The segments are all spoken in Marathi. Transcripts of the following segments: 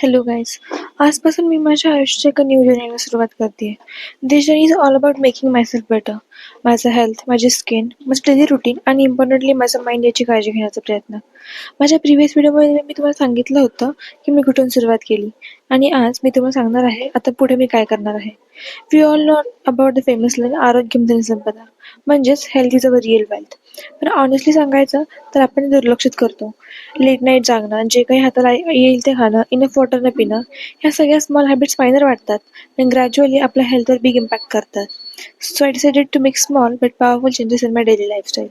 Hello guys. आजपासून मी माझ्या आयुष्याच्या एका न्यू जर्नीला सुरुवात करते. This journey is all about making myself better. माझं हेल्थ, माझी स्किन, माझं डेली रुटीन आणि इम्पॉर्टंटली माझं माइंड याची काळजी घेण्याचा प्रयत्न. माझ्या प्रिव्हियस व्हिडिओमध्ये मी तुम्हाला सांगितलं होतं की मी कुठून सुरुवात केली, आणि आज मी तुम्हाला सांगणार आहे आता पुढे मी काय करणार आहे. We all know about the famous line, आरोग्यम धन संपदा, म्हणजेच health is our real wealth. पण ऑनेस्टली सांगायचं तर आपण दुर्लक्षित करतो. लेट नाईट जागणं, जे काही हाताला येईल ते खाणं, इनफ वॉटर न पिणं, ह्या सगळ्या स्मॉल हॅबिट्स मायनर वाटतात पण ग्रॅज्युअली आपल्या हेल्थवर बिग इम्पॅक्ट करतात. So I decided to make small but powerful changes in my daily lifestyle.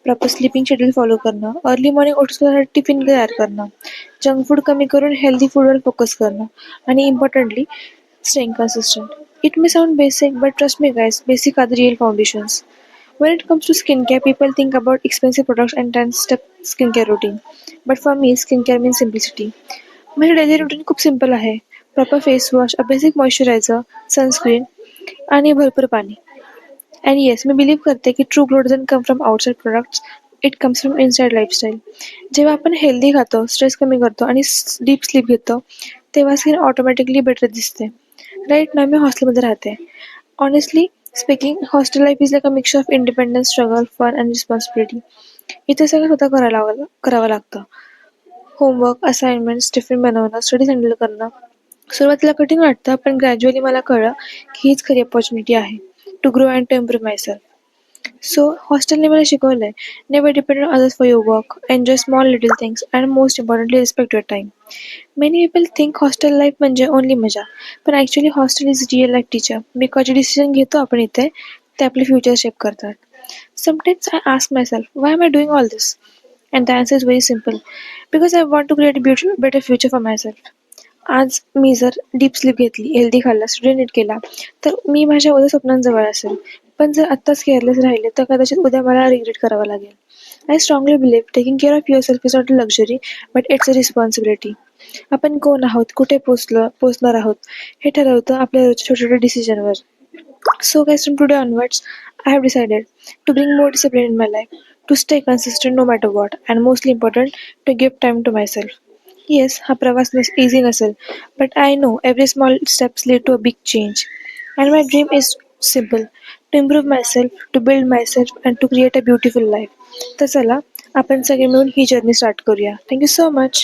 Proper sleeping schedule follow करणं, अर्ली मॉर्निंग ओट्ससाठी टिफिन तयार करणं, जंक फूड कमी करून हेल्दी फूडवर फोकस करणं, आणि importantly staying consistent. It may sound basic, but trust me guys, basic are the real foundations. When it comes to skincare, people think about expensive products and 10-step skincare routine. But for me, skincare means simplicity. माझे डेली रुटीन खूप सिम्पल आहे. Proper face wash, a basic moisturiser, sunscreen आणि भरपूर पाणी. अँड येस, मी बिलीव्ह करते की true glow doesn't come from outside products, it comes from inside lifestyle. जेव्हा आपण हेल्दी खातो, स्ट्रेस कमी करतो आणि डीप स्लीप घेतो, तेव्हा स्किन ऑटोमॅटिकली बेटर दिसते. राईट ना, मी हॉस्टेलमध्ये राहते. Honestly speaking, hostel life is like a mixture of independence, struggle, fun and responsibility. इथे सगळं स्वतः करावं लागतं. होमवर्क, असाइनमेंट्स, टिफिन बनवणं, स्टडीज हँडल करणं. सुरुवातीला कठीण वाटतं, पण ग्रॅज्युअली मला कळलं की हीच खरी अपॉर्च्युनिटी आहे to grow and to improve myself. So हॉस्टेलने मला शिकवलंय, never depend on others for your work, enjoy small little things and most importantly respect your time. Many people think hostel life म्हणजे ओनली मजा, पण actually hostel is real life teacher. Because जे डिसिजन घेतो आपण इथे, ते आपले फ्युचर शेप करतात. Sometimes I ask myself, why am I doing all this? And the answer is very simple, because I want to create a better future for myself. आज मी जर डीप स्लीप घेतली, हेल्दी खाल्ला, स्टडी नीट केला, तर मी माझ्या उद्या स्वप्नांजवळ असेल. पण जर आत्ताच केअरलेस राहिले तर कदाचित उद्या मला रिग्रेट करावं लागेल. I strongly believe taking care of your self is not a luxury, but it's a responsibility. आपण कोण आहोत, कुठे पोचणार आहोत, हे ठरवतं आपल्या रोजच्या छोट्या छोट्या डिसिजनवर. So guys, from today onwards, I have decided to bring more discipline in my life, to stay consistent no matter what, and mostly important, to give time to myself. Yes, हा प्रवास easy नसेल, but I know every small steps lead to a big change. And my dream is simple, to improve myself, to build myself, and to create a beautiful life. तर चला, आपण सगळे मिळून ही जर्नी स्टार्ट करूया. Thank you so much.